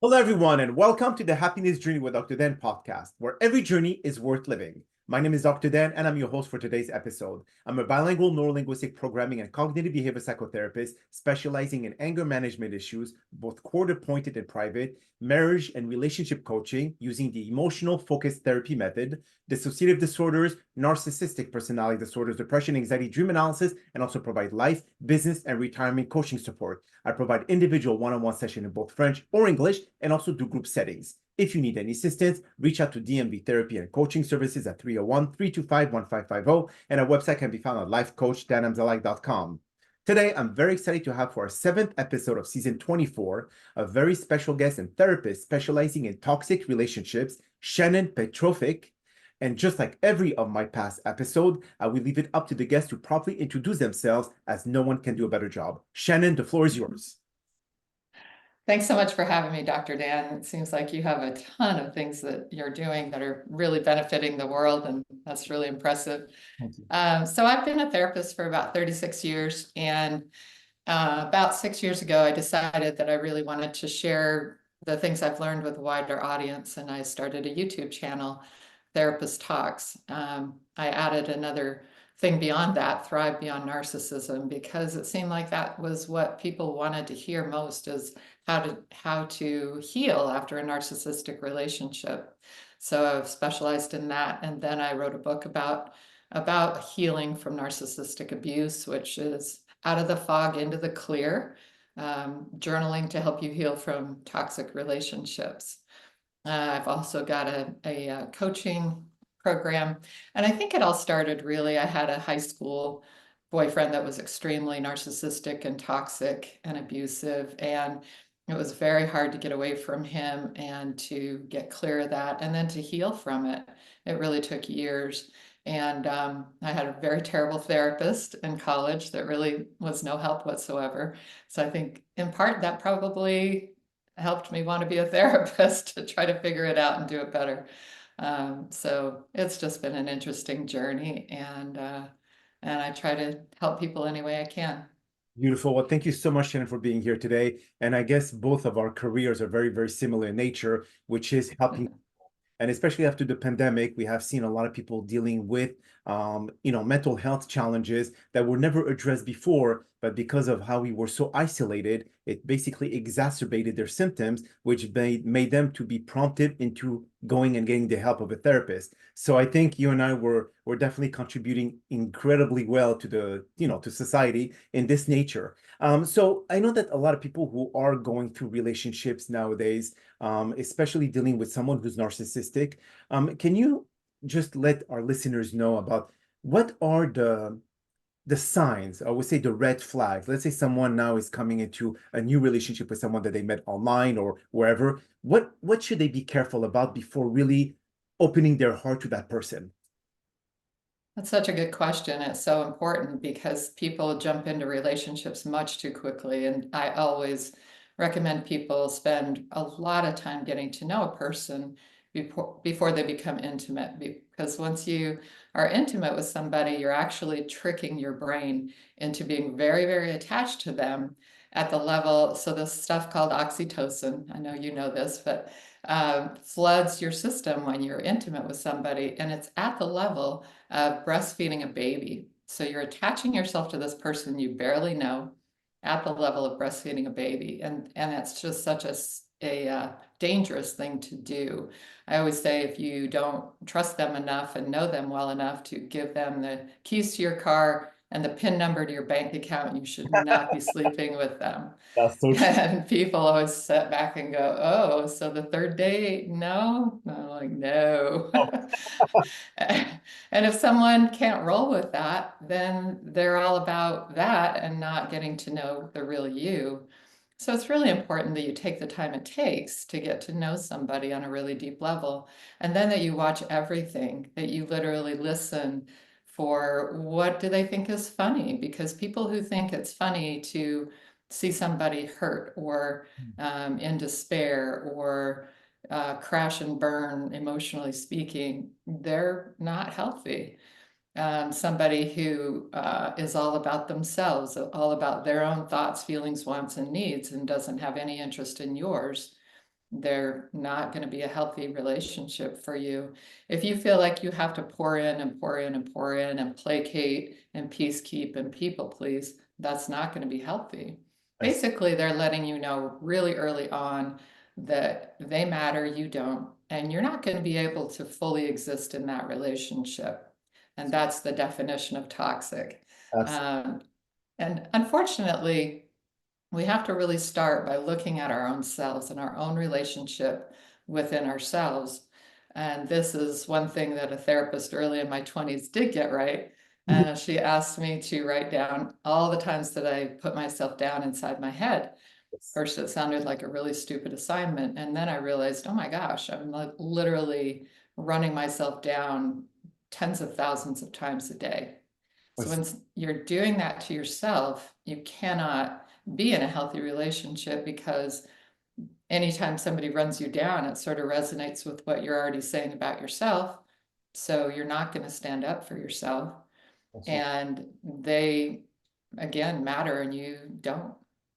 Hello, everyone, and welcome to the Happiness Journey with Dr. Dan podcast, where every journey is worth living. My name is Dr. Dan, and I'm your host for today's episode. I'm a bilingual neurolinguistic programming and cognitive behavior psychotherapist specializing in anger management issues, both court-appointed and private, marriage and relationship coaching using the emotional focused therapy method, dissociative disorders, narcissistic personality disorders, depression, anxiety, dream analysis, and also provide life, business, and retirement coaching support. I provide individual one-on-one session in both French or English and also do group settings. If you need any assistance, reach out to DMV Therapy and Coaching Services at 301-325-1550, and our website can be found at lifecoachdanamzalak.com. Today, I'm very excited to have for our 7th episode of season 24, a very special guest and therapist specializing in toxic relationships, Shannon Petrovic. And just like every of my past episode, I will leave it up to the guests to properly introduce themselves, as no one can do a better job. Shannon, the floor is yours. Thanks so much for having me, Dr. Dan. It seems like you have a ton of things that you're doing that are really benefiting the world, and that's really impressive. Thank you. So I've been a therapist for about 36 years, and about 6 years ago, I decided that I really wanted to share the things I've learned with a wider audience, and I started a YouTube channel, Therapist Talks. I added another thing beyond that, Thrive Beyond Narcissism, because it seemed like that was what people wanted to hear most, is how to heal after a narcissistic relationship. So I've specialized in that, and then I wrote a book about healing from narcissistic abuse, which is out of the fog into the clear, journaling to help you heal from toxic relationships. I've also got a coaching program, and I think it all started really, I had a high school boyfriend that was extremely narcissistic and toxic and abusive, and it was very hard to get away from him and to get clear of that and then to heal from it. It really took years. And I had a very terrible therapist in college that really was no help whatsoever. So I think in part that probably helped me want to be a therapist to try to figure it out and do it better. So it's just been an interesting journey, and I try to help people any way I can. Beautiful. Well, thank you so much, Shannon, for being here today. And I guess both of our careers are very, very similar in nature, which is helping. And especially after the pandemic, we have seen a lot of people dealing with, mental health challenges that were never addressed before. But because of how we were so isolated, it basically exacerbated their symptoms, which made them to be prompted into going and getting the help of a therapist. So I think you and I were definitely contributing incredibly well to to society in this nature. So I know that a lot of people who are going through relationships nowadays, especially dealing with someone who's narcissistic. Can you just let our listeners know about what are the signs, I would say the red flags? Let's say someone now is coming into a new relationship with someone that they met online or wherever. What should they be careful about before really opening their heart to that person? That's such a good question. It's so important because people jump into relationships much too quickly. And I always recommend people spend a lot of time getting to know a person before they become intimate. Because once you are intimate with somebody, you're actually tricking your brain into being very, very attached to them at the level. So this stuff called oxytocin, I know you know this, but floods your system when you're intimate with somebody. And it's at the level of breastfeeding a baby. So you're attaching yourself to this person you barely know at the level of breastfeeding a baby. And that's just such a dangerous thing to do. I always say if you don't trust them enough and know them well enough to give them the keys to your car and the PIN number to your bank account, you should not be sleeping with them. That's so true. And people always sit back and go, oh, so the third date, no? I'm like, no. And if someone can't roll with that, then they're all about that and not getting to know the real you. So it's really important that you take the time it takes to get to know somebody on a really deep level. And then that you watch everything, that you literally listen for what do they think is funny? Because people who think it's funny to see somebody hurt or in despair or crash and burn, emotionally speaking, they're not healthy. Somebody who is all about themselves, all about their own thoughts, feelings, wants, and needs, and doesn't have any interest in yours, they're not going to be a healthy relationship for you. If you feel like you have to pour in and pour in and pour in and placate and peacekeep and people please, that's not going to be healthy. I see. Basically, they're letting you know really early on that they matter, you don't, and you're not going to be able to fully exist in that relationship. And that's the definition of toxic. Absolutely. Um, and unfortunately, we have to really start by looking at our own selves and our own relationship within ourselves. And this is one thing that a therapist early in my 20s did get right. Mhm. She asked me to write down all the times that I put myself down inside my head. Yes. First, it sounded like a really stupid assignment. And then I realized, oh my gosh, I'm like literally running myself down tens of thousands of times a day. I So see. when you're doing that to yourself, you cannot be in a healthy relationship because anytime somebody runs you down, it sort of resonates with what you're already saying about yourself. So you're not going to stand up for yourself. Absolutely. And they, again, matter and you don't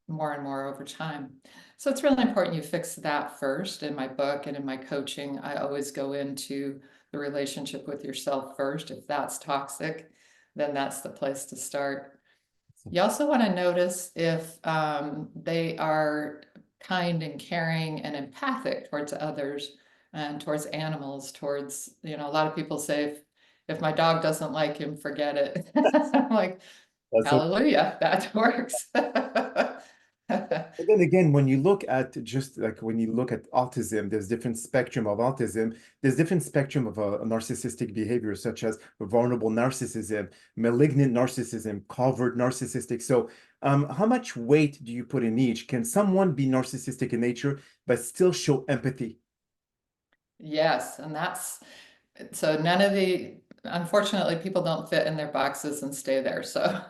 more and more over time. So it's really important you fix that first. In my book and in my coaching, I always go into the relationship with yourself first. If that's toxic, then that's the place to start. You also want to notice if they are kind and caring and empathic towards others and towards animals, towards, a lot of people say, if my dog doesn't like him, forget it. I'm like, That's so. hallelujah, that works. But then again, when you look at just like when you look at autism, there's different spectrum of autism. There's different spectrum of narcissistic behavior, such as vulnerable narcissism, malignant narcissism, covert narcissistic. So, how much weight do you put in each? Can someone be narcissistic in nature but still show empathy? Yes, and that's so none of the, unfortunately, people don't fit in their boxes and stay there. So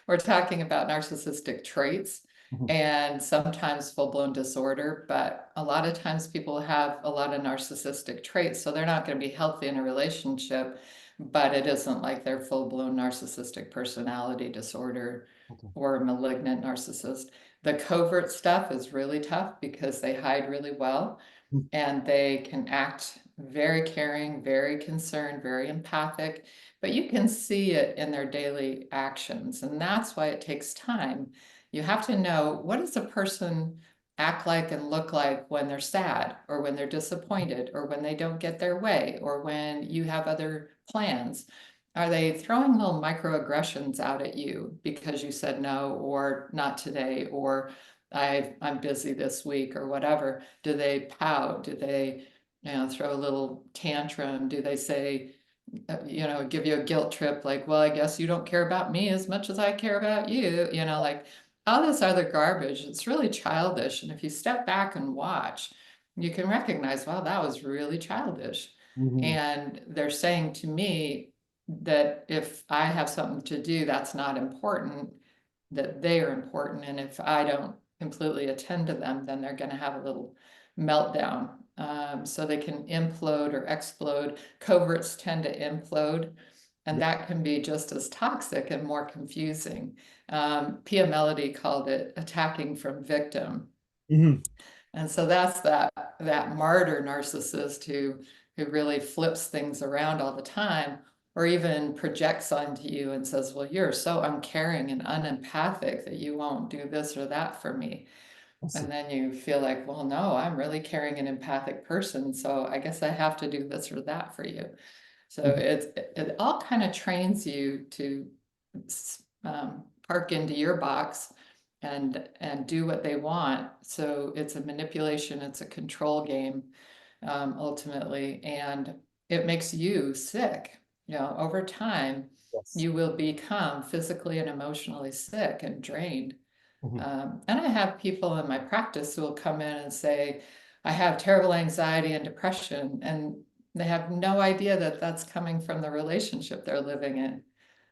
we're talking about narcissistic traits Mhm. and sometimes full-blown disorder, but a lot of times people have a lot of narcissistic traits, so they're not going to be healthy in a relationship, but it isn't like they're full-blown narcissistic personality disorder Okay. or malignant narcissist. The covert stuff is really tough because they hide really well Mhm. and they can act very caring, very concerned, very empathic, but you can see it in their daily actions. And that's why it takes time. You have to know, what does a person act like and look like when they're sad or when they're disappointed or when they don't get their way or when you have other plans? Are they throwing little microaggressions out at you because you said no or not today or I'm busy this week or whatever? Do they pout? Do they, throw a little tantrum? Do they say, give you a guilt trip like, well, I guess you don't care about me as much as I care about you, like all this other garbage. It's really childish. And if you step back and watch, you can recognize, wow, that was really childish. Mhm. And they're saying to me that if I have something to do that's not important, that they are important. And if I don't completely attend to them, then they're going to have a little meltdown. So they can implode or explode. Coverts tend to implode, and Yeah. that can be just as toxic and more confusing. Pia Melody called it attacking from victim. Mhm. And so that's that martyr narcissist who really flips things around all the time, or even projects onto you and says, well, you're so uncaring and unempathic that you won't do this or that for me. I see. And then you feel like, well, no, I'm really caring and empathic person, so I guess I have to do this or that for you. So Mhm. it all kind of trains you to park into your box and do what they want. So it's a manipulation, it's a control game, ultimately, and it makes you sick. Over time, Yes. you will become physically and emotionally sick and drained. Mhm. And I have people in my practice who will come in and say, I have terrible anxiety and depression, and they have no idea that that's coming from the relationship they're living in.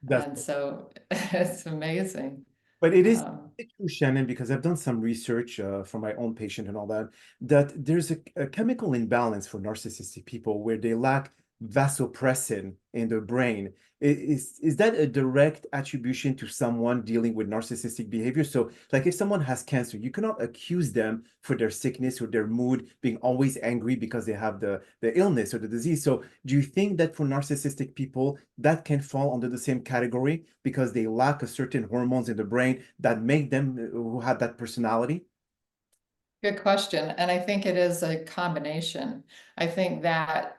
That's And so it's amazing. But it is Um, true, Shannon, because I've done some research for my own patient and all that, that there's a chemical imbalance for narcissistic people where they lack vasopressin in the brain. Is that a direct attribution to someone dealing with narcissistic behavior? So, like if someone has cancer, you cannot accuse them for their sickness or their mood being always angry because they have the illness or the disease. So, do you think that for narcissistic people, that can fall under the same category because they lack a certain hormones in the brain that make them who have that personality? Good question. And I think it is a combination. I think that,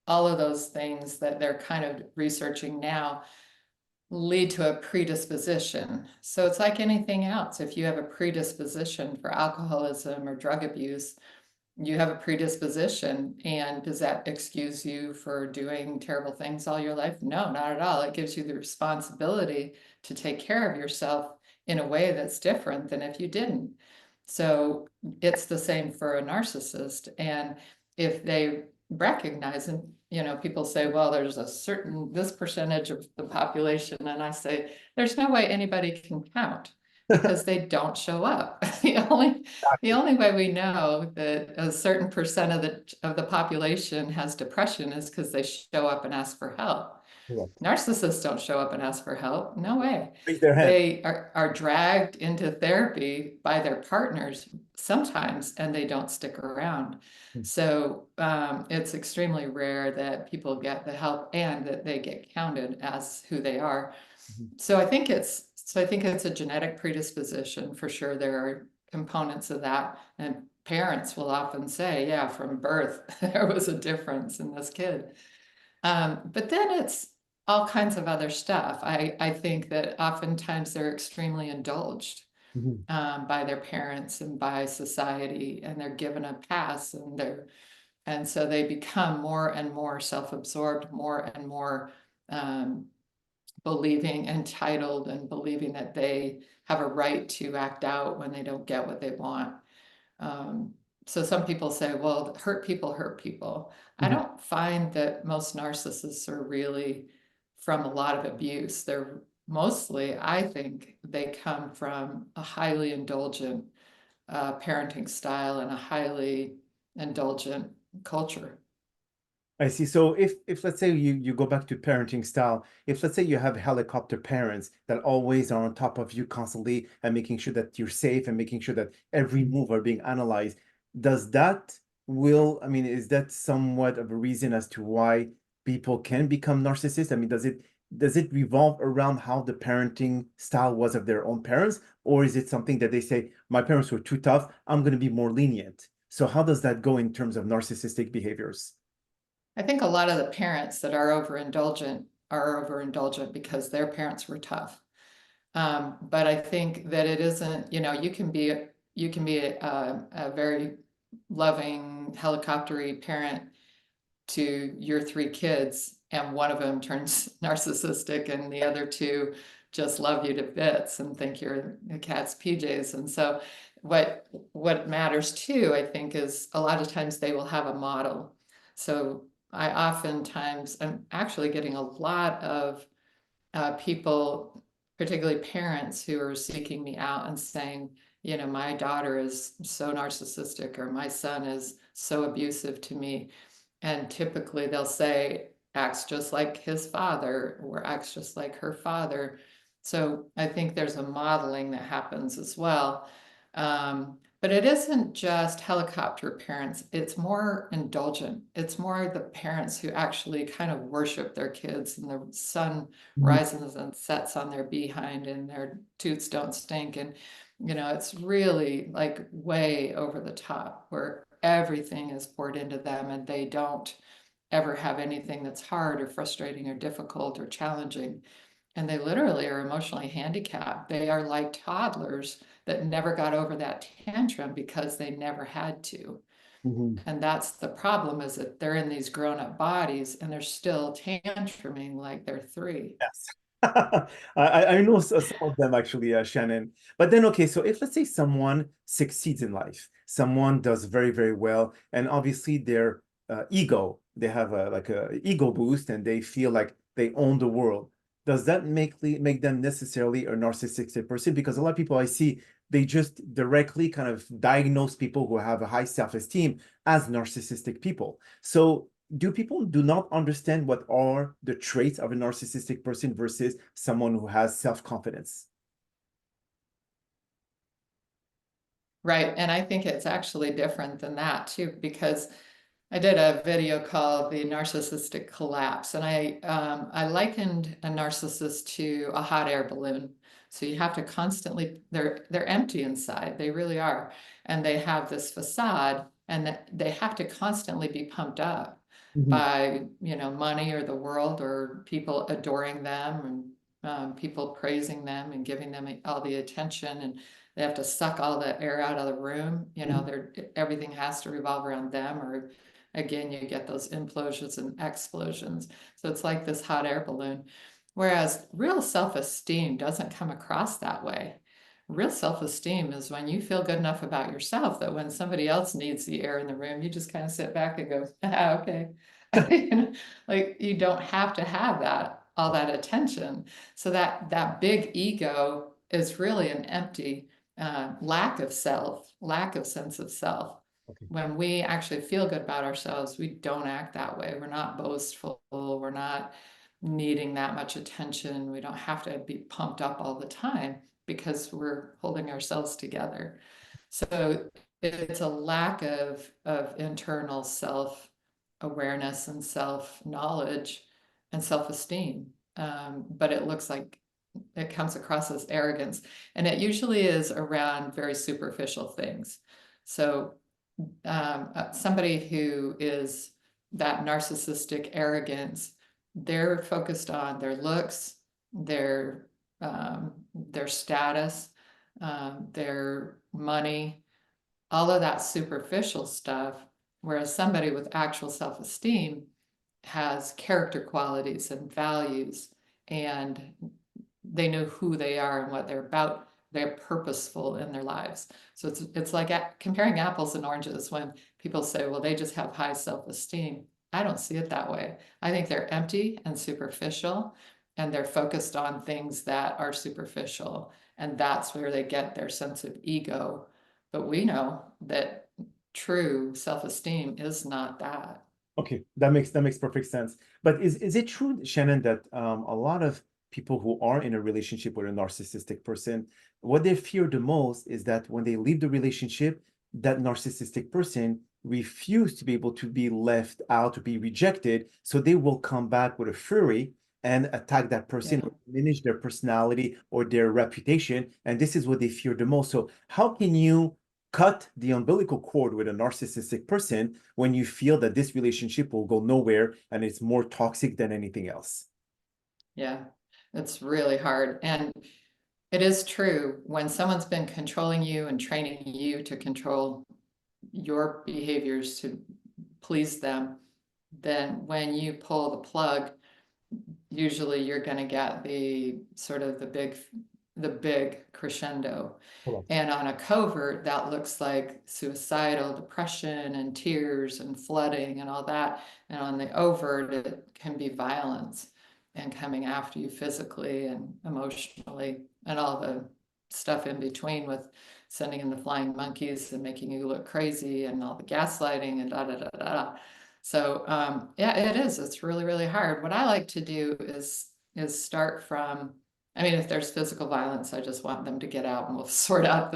all of those things that they're kind of researching now lead to a predisposition. So it's like anything else. If you have a predisposition for alcoholism or drug abuse, you have a predisposition. And does that excuse you for doing terrible things all your life? No, not at all. It gives you the responsibility to take care of yourself in a way that's different than if you didn't. So it's the same for a narcissist. And if they recognize, and people say, well, there's this percentage of the population, and I say, there's no way anybody can count because they don't show up. The only way we know that a certain percent of the population has depression is because they show up and ask for help. Correct. Narcissists don't show up and ask for help. No way. Raise their hand. They are dragged into therapy by their partners sometimes, and they don't stick around. So it's extremely rare that people get the help and that they get counted as who they are. So I think it's a genetic predisposition for sure. There are components of that, and parents will often say, yeah, from birth, there was a difference in this kid. But then it's all kinds of other stuff. I think that oftentimes they're extremely indulged Mhm. by their parents and by society, and they're given a pass, and so they become more and more self-absorbed, more and more um, believing entitled and believing that they have a right to act out when they don't get what they want. Um, so some people say, well, hurt people hurt people. I Mhm. don't find that most narcissists are really from a lot of abuse. They're mostly, I think, they come from a highly indulgent parenting style and a highly indulgent culture. I see. So if let's say you go back to parenting style, if let's say you have helicopter parents that always are on top of you constantly and making sure that you're safe and making sure that every move are being analyzed, does that I mean, is that somewhat of a reason as to why people can become narcissists? I mean, does it revolve around how the parenting style was of their own parents, or is it something that they say, my parents were too tough, I'm going to be more lenient? So how does that go in terms of narcissistic behaviors? I think a lot of the parents that are overindulgent because their parents were tough. But I think that it isn't, you can be a very loving helicoptery parent to your three kids, and one of them turns narcissistic, and the other two just love you to bits and think you're the cat's PJs. And so what matters too, I think, is a lot of times they will have a model. So I oftentimes I'm actually getting a lot of people, particularly parents, who are seeking me out and saying, my daughter is so narcissistic, or my son is so abusive to me. And typically they'll say, acts just like his father, or acts just like her father. So I think there's a modeling that happens as well. But it isn't just helicopter parents, it's more indulgent. It's more the parents who actually kind of worship their kids, and the sun rises and sets on their behind, and their toots don't stink. And, it's really like way over the top, where everything is poured into them, and they don't ever have anything that's hard or frustrating or difficult or challenging. And they literally are emotionally handicapped. They are like toddlers that never got over that tantrum because they never had to. Mhm. And that's the problem, is that they're in these grown-up bodies and they're still tantruming like they're three. Yes. I know some of them actually, Shannon. But then, okay, so if let's say someone succeeds in life, someone does very, very well, and obviously their ego, they have like a ego boost and they feel like they own the world. Does that make them necessarily a narcissistic person? Because a lot of people I see, they just directly kind of diagnose people who have a high self-esteem as narcissistic people. So do people do not understand what are the traits of a narcissistic person versus someone who has self-confidence? Right. And I think it's actually different than that too, because I did a video called The Narcissistic Collapse, and I likened a narcissist to a hot air balloon. So you have to constantly, they're empty inside, they really are. And they have this facade, and that they have to constantly be pumped up Mhm. by, money or the world or people adoring them and people praising them and giving them all the attention, and they have to suck all the air out of the room. Mhm. Everything has to revolve around them, or again, you get those implosions and explosions. So it's like this hot air balloon. Whereas real self-esteem doesn't come across that way. Real self-esteem is when you feel good enough about yourself that when somebody else needs the air in the room, you just kind of sit back and go, ah, okay. Like you don't have to have all that attention. So that big ego is really an empty lack of self, lack of sense of self. Okay. When we actually feel good about ourselves, we don't act that way. We're not boastful. We're not needing that much attention. We don't have to be pumped up all the time because we're holding ourselves together. So it's a lack of internal self awareness and self knowledge and self esteem. But it looks like it comes across as arrogance, and it usually is around very superficial things. So somebody who is that narcissistic arrogance, they're focused on their looks, their their status, their money, all of that superficial stuff. Whereas somebody with actual self-esteem has character qualities and values, and they know who they are and what they're about. They're purposeful in their lives. So it's like comparing apples and oranges when people say, well, they just have high self-esteem. I don't see it that way. I think they're empty and superficial, and they're focused on things that are superficial, and that's where they get their sense of ego. But we know that true self-esteem is not that. Okay, that makes perfect sense. But is it true, Shannon, that a lot of people who are in a relationship with a narcissistic person, what they fear the most is that when they leave the relationship, that narcissistic person refuse to be able to be left out, to be rejected, so they will come back with a fury and attack that person Yeah. or diminish their personality or their reputation, and this is what they fear the most. So how can you cut the umbilical cord with a narcissistic person when you feel that this relationship will go nowhere and it's more toxic than anything else? Yeah, it's really hard. And it is true when someone's been controlling you and training you to control your behaviors to please them, then when you pull the plug, usually you're going to get the sort of the big crescendo. Correct. And on a covert, that looks like suicidal depression and tears and flooding and all that. And on the overt, it can be violence and coming after you physically and emotionally and all the stuff in between, with sending in the flying monkeys and making you look crazy and all the gaslighting and da da da da. So yeah, it is. It's really, really hard. What I like to do is start from, I mean, if there's physical violence, I just want them to get out and we'll sort out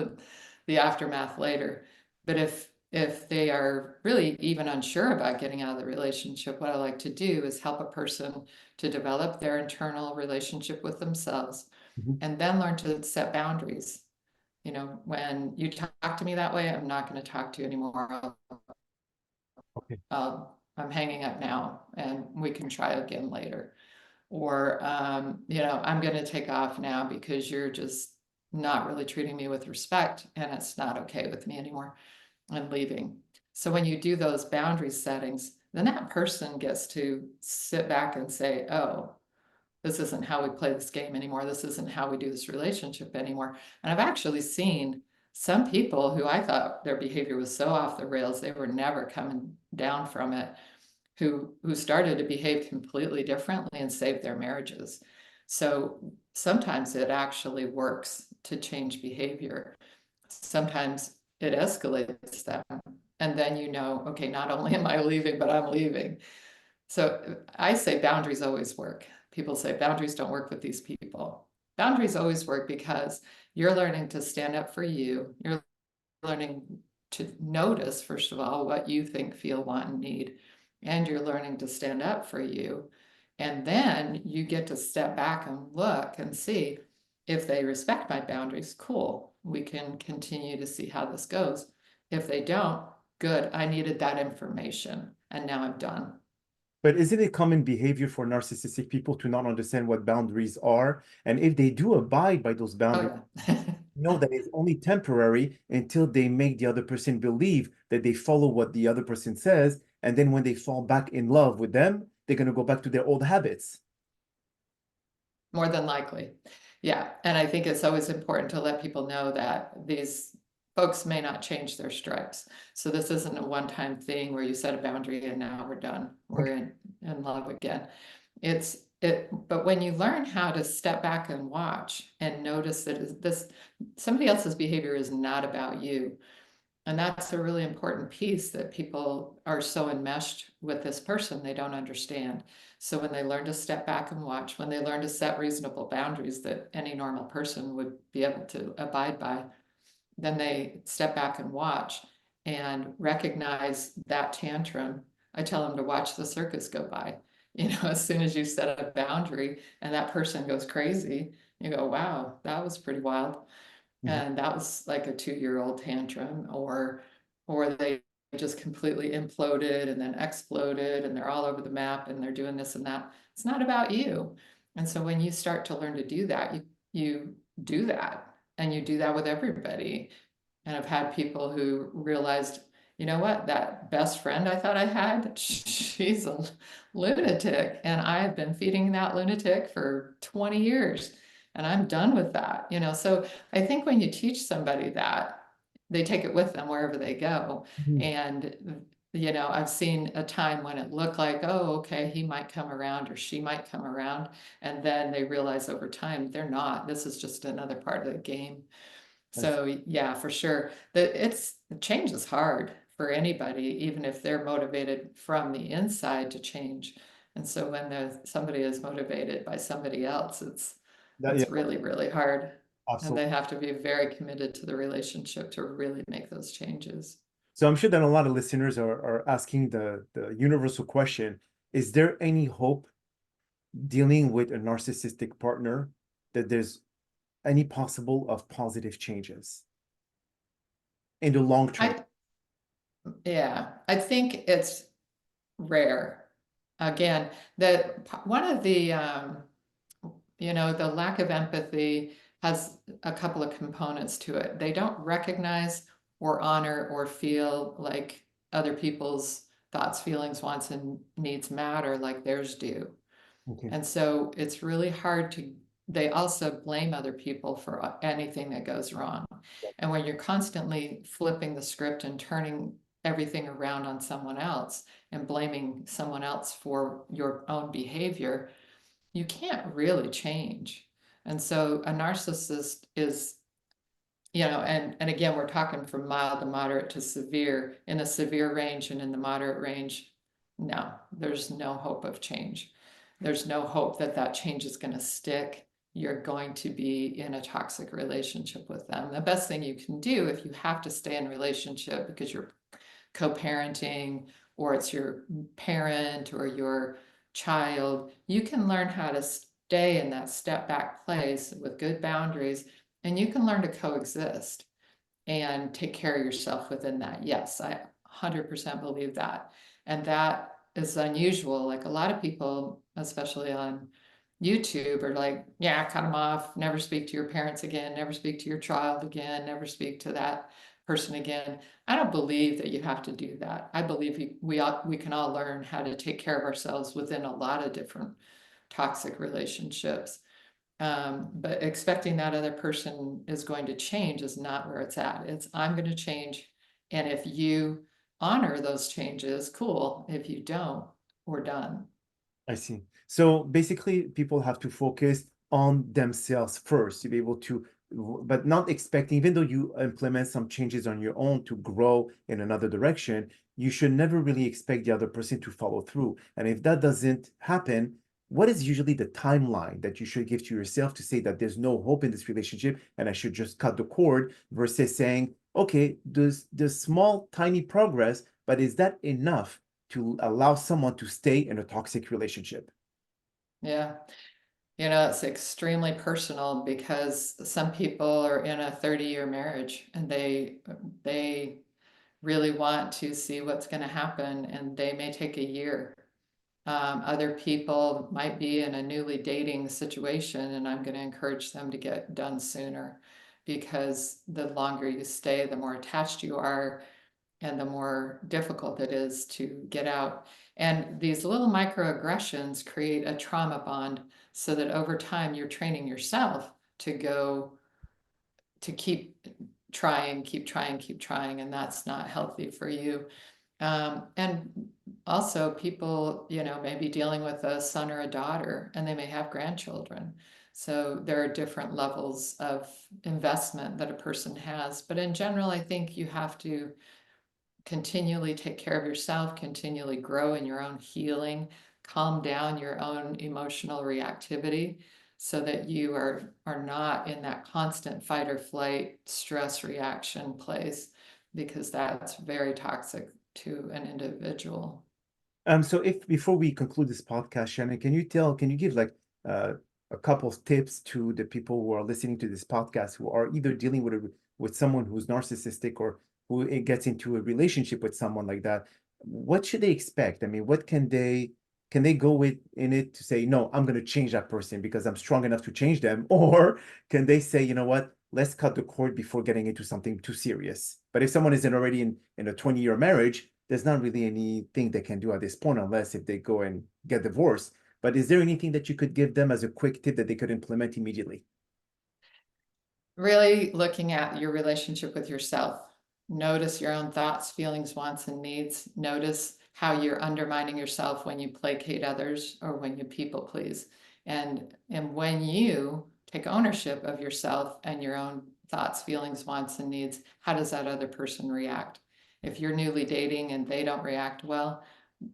the aftermath later. But if they are really even unsure about getting out of the relationship, what I like to do is help a person to develop their internal relationship with themselves Mhm. and then learn to set boundaries. When you talk to me that way, I'm not going to talk to you anymore. Okay. I'm hanging up now and we can try again later. Or, I'm going to take off now because you're just not really treating me with respect and it's not okay with me anymore, and leaving. So when you do those boundary settings, then that person gets to sit back and say, oh, this isn't how we play this game anymore. This isn't how we do this relationship anymore. And I've actually seen some people who I thought their behavior was so off the rails, they were never coming down from it, who started to behave completely differently and save their marriages. So sometimes it actually works to change behavior. Sometimes it escalates them. And then okay, not only am I leaving, but I'm leaving. So I say boundaries always work. People say boundaries don't work with these people. Boundaries always work because you're learning to stand up for you. You're learning to notice, first of all, what you think, feel, want, and need. And you're learning to stand up for you. And then you get to step back and look and see if they respect my boundaries, cool. We can continue to see how this goes. If they don't, good. I needed that information and now I'm done. But isn't it common behavior for narcissistic people to not understand what boundaries are? And if they do abide by those boundaries, Oh, yeah. know that it's only temporary until they make the other person believe that they follow what the other person says. And then when they fall back in love with them, they're going to go back to their old habits. More than likely. Yeah. And I think it's always important to let people know that these folks may not change their stripes. So this isn't a one-time thing where you set a boundary and now we're done. We're Okay. in love again. But when you learn how to step back and watch and notice that this somebody else's behavior is not about you. And that's a really important piece that people are so enmeshed with this person, they don't understand. So when they learn to step back and watch, when they learn to set reasonable boundaries that any normal person would be able to abide by, then they step back and watch and recognize that tantrum. I tell them to watch the circus go by. As soon as you set a boundary and that person goes crazy, you go, wow, that was pretty wild. Mhm. And that was like a 2-year-old tantrum, or they just completely imploded and then exploded and they're all over the map and they're doing this and that. It's not about you. And so when you start to learn to do that, you do that, and you do that with everybody. And I've had people who realized, you know what, that best friend I thought I had, she's a lunatic. And I've been feeding that lunatic for 20 years and I'm done with that. So I think when you teach somebody that, they take it with them wherever they go. Mhm. And, I've seen a time when it looked like, oh, okay, he might come around or she might come around. And then they realize over time, they're not. This is just another part of the game. I see. So yeah, for sure. Change is hard for anybody, even if they're motivated from the inside to change. And so when somebody is motivated by somebody else, Yeah, it's really, really hard. And absolutely. they have to be very committed to the relationship to really make those changes. So I'm sure that a lot of listeners are asking the universal question, is there any hope dealing with a narcissistic partner that there's any possible of positive changes in the long term? I, yeah, I think it's rare. Again, that one of the lack of empathy has a couple of components to it. They don't recognize or honor or feel like other people's thoughts, feelings, wants, and needs matter like theirs do. Okay. And so it's really hard they also blame other people for anything that goes wrong. And when you're constantly flipping the script and turning everything around on someone else and blaming someone else for your own behavior, you can't really change. And so a narcissist is, and again, we're talking from mild to moderate to severe. In the severe range and in the moderate range, no, there's no hope of change. There's no hope that that change is going to stick. You're going to be in a toxic relationship with them. The best thing you can do if you have to stay in a relationship because you're co-parenting or it's your parent or your child, you can learn how to stay in that step back place with good boundaries, and you can learn to coexist and take care of yourself within that. Yes, I 100% believe that. And that is unusual. Like a lot of people, especially on YouTube, are like, yeah, cut them off, never speak to your parents again, never speak to your child again, never speak to that person again. I don't believe that you have to do that. I believe we can all learn how to take care of ourselves within a lot of different toxic relationships. But expecting that other person is going to change is not where it's at. It's I'm going to change. And if you honor those changes, cool. If you don't, we're done. I see. So basically, people have to focus on themselves first to be able to but not expecting, even though you implement some changes on your own to grow in another direction, you should never really expect the other person to follow through. And if that doesn't happen, what is usually the timeline that you should give to yourself to say that there's no hope in this relationship and I should just cut the cord versus saying, okay, there's small, tiny progress, but is that enough to allow someone to stay in a toxic relationship? Yeah. It's extremely personal because some people are in a 30-year marriage and they really want to see what's going to happen, and they may take a year. Other people might be in a newly dating situation, and I'm going to encourage them to get done sooner, because the longer you stay, the more attached you are, and the more difficult it is to get out. And these little microaggressions create a trauma bond, so that over time you're training yourself to go to keep trying, keep trying, and that's not healthy for you. And also, people, may be dealing with a son or a daughter, and they may have grandchildren. So there are different levels of investment that a person has. But in general, I think you have to continually take care of yourself, continually grow in your own healing, calm down your own emotional reactivity, so that you are not in that constant fight or flight stress reaction place, because that's very toxic to an individual. So if before we conclude this podcast, Shannon, can you give like uh, a couple of tips to the people who are listening to this podcast who are either dealing with someone who's narcissistic or who gets into a relationship with someone like that? What should they expect? I mean, what can they go with in it to say, no, I'm going to change that person because I'm strong enough to change them, or can they say, you know what, let's cut the cord before getting into something too serious? But if someone is already in a 20-year marriage, there's not really anything they can do at this point unless if they go and get divorced. But is there anything that you could give them as a quick tip that they could implement immediately? Really looking at your relationship with yourself. Notice your own thoughts, feelings, wants, and needs. Notice how you're undermining yourself when you placate others or when you people please. And when you take ownership of yourself and your own thoughts, feelings, wants, and needs, how does that other person react? If you're newly dating and they don't react well,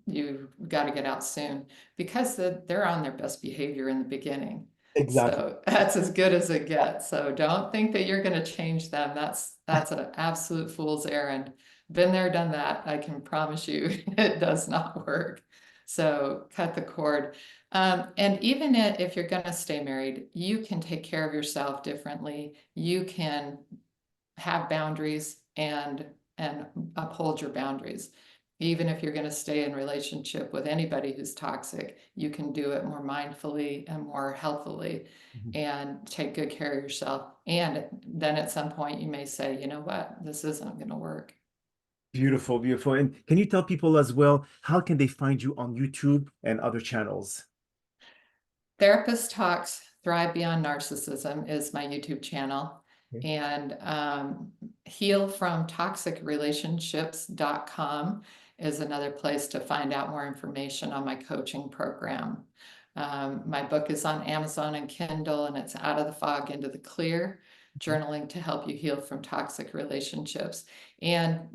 you've got to get out soon, because they're on their best behavior in the beginning. Exactly. So that's as good as it gets. So don't think that you're going to change them. That's an absolute fool's errand. Been there, done that. I can promise you it does not work. So cut the cord. And even if you're going to stay married, you can take care of yourself differently. You can have boundaries and uphold your boundaries. Even if you're going to stay in relationship with anybody who's toxic, you can do it more mindfully and more healthily, Mhm. and take good care of yourself. And then at some point you may say, you know what, this isn't going to work. Beautiful, beautiful. And can you tell people as well, how can they find you on YouTube and other channels? Therapist Talks Thrive Beyond Narcissism is my YouTube channel. Okay. And healfromtoxicrelationships.com is another place to find out more information on my coaching program. My book is on Amazon and Kindle, and it's Out of the Fog into the Clear, journaling to help you heal from toxic relationships. And,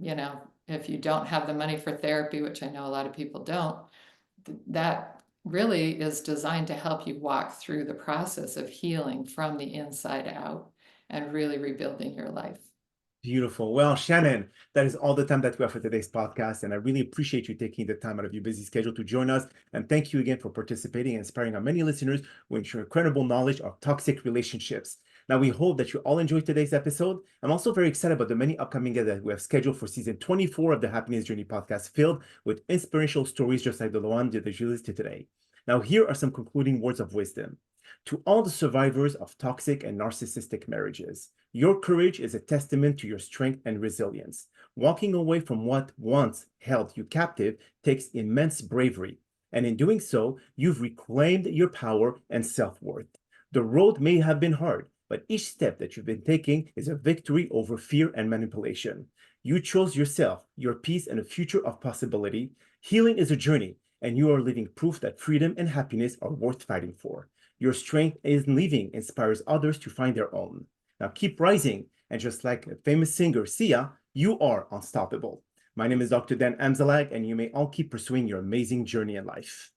if you don't have the money for therapy, which I know a lot of people don't, that really is designed to help you walk through the process of healing from the inside out and really rebuilding your life. Beautiful. Well, Shannon, that is all the time that we have for today's podcast. And I really appreciate you taking the time out of your busy schedule to join us. And thank you again for participating and inspiring our many listeners with your incredible knowledge of toxic relationships. Now, we hope that you all enjoyed today's episode. I'm also very excited about the many upcoming guests that we have scheduled for season 24 of the Happiness Journey podcast, filled with inspirational stories just like the one that you listed today. Now, here are some concluding words of wisdom. To all the survivors of toxic and narcissistic marriages, your courage is a testament to your strength and resilience. Walking away from what once held you captive takes immense bravery, and in doing so, you've reclaimed your power and self-worth. The road may have been hard, but each step that you've been taking is a victory over fear and manipulation. You chose yourself, your peace, and a future of possibility. Healing is a journey, and you are living proof that freedom and happiness are worth fighting for. Your strength in living inspires others to find their own. Now keep rising, and just like a famous singer, Sia, you are unstoppable. My name is Dr. Dan Amzalag, and you may all keep pursuing your amazing journey in life.